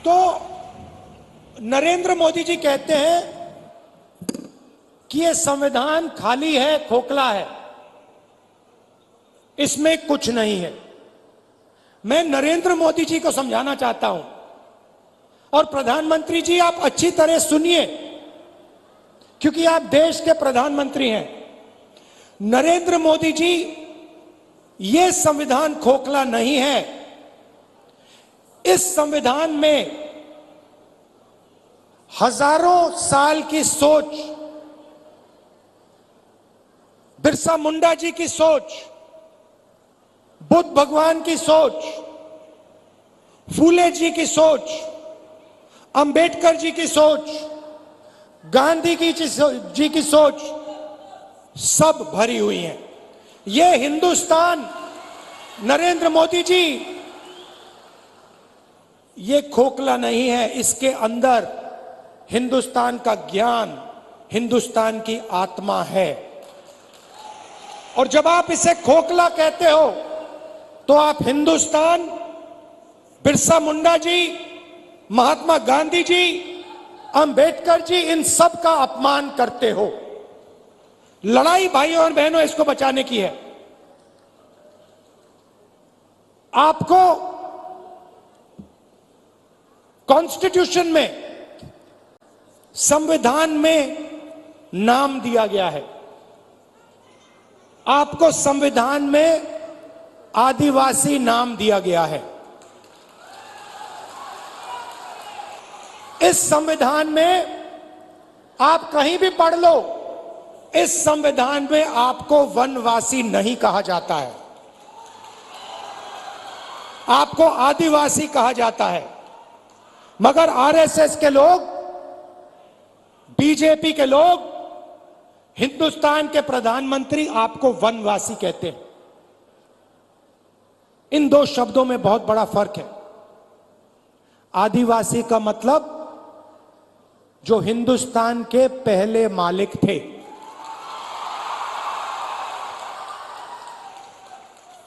तो नरेंद्र मोदी जी कहते हैं कि ये संविधान खाली है, खोखला है, इसमें कुछ नहीं है। मैं नरेंद्र मोदी जी को समझाना चाहता हूं, और प्रधानमंत्री जी आप अच्छी तरह सुनिए, क्योंकि आप देश के प्रधानमंत्री हैं। नरेंद्र मोदी जी, ये संविधान खोखला नहीं है। इस संविधान में हजारों साल की सोच, बिरसा मुंडा जी की सोच, बुद्ध भगवान की सोच, फूले जी की सोच, अंबेडकर जी की सोच, गांधी जी की सोच सब भरी हुई है। ये हिंदुस्तान, नरेंद्र मोदी जी, ये खोखला नहीं है। इसके अंदर हिंदुस्तान का ज्ञान, हिंदुस्तान की आत्मा है। और जब आप इसे खोखला कहते हो तो आप हिंदुस्तान, बिरसा मुंडा जी, महात्मा गांधी जी, अंबेडकर जी, इन सब का अपमान करते हो। लड़ाई भाइयों और बहनों इसको बचाने की है। आपको कॉन्स्टिट्यूशन में, संविधान में नाम दिया गया है। आपको संविधान में आदिवासी नाम दिया गया है। इस संविधान में आप कहीं भी पढ़ लो, इस संविधान में आपको वनवासी नहीं कहा जाता है, आपको आदिवासी कहा जाता है। मगर आरएसएस के लोग, बीजेपी के लोग, हिंदुस्तान के प्रधानमंत्री आपको वनवासी कहते हैं। इन दो शब्दों में बहुत बड़ा फर्क है। आदिवासी का मतलब जो हिंदुस्तान के पहले मालिक थे।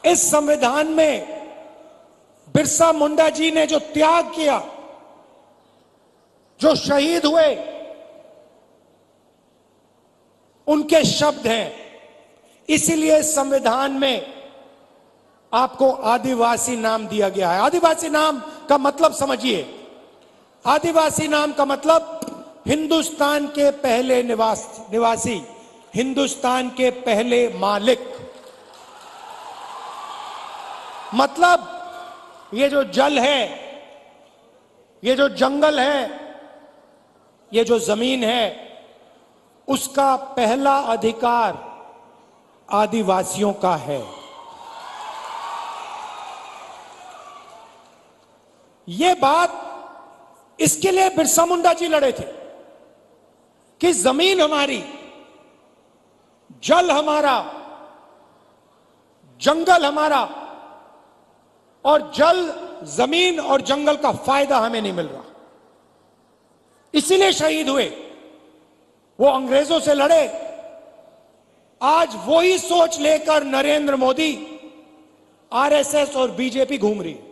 इस संविधान में बिरसा मुंडा जी ने जो त्याग किया, जो शहीद हुए, उनके शब्द हैं। इसीलिए संविधान में आपको आदिवासी नाम दिया गया है। आदिवासी नाम का मतलब समझिए। आदिवासी नाम का मतलब हिंदुस्तान के पहले निवासी, हिंदुस्तान के पहले मालिक। मतलब ये जो जल है, ये जो जंगल है, ये जो जमीन है, उसका पहला अधिकार आदिवासियों का है। ये बात, इसके लिए बिरसा मुंडा जी लड़े थे कि जमीन हमारी, जल हमारा, जंगल हमारा, और जल, जमीन और जंगल का फायदा हमें नहीं मिल रहा। इसीलिए शहीद हुए। वो अंग्रेजों से लड़े। आज वही सोच लेकर नरेंद्र मोदी, आरएसएस और बीजेपी घूम रही है।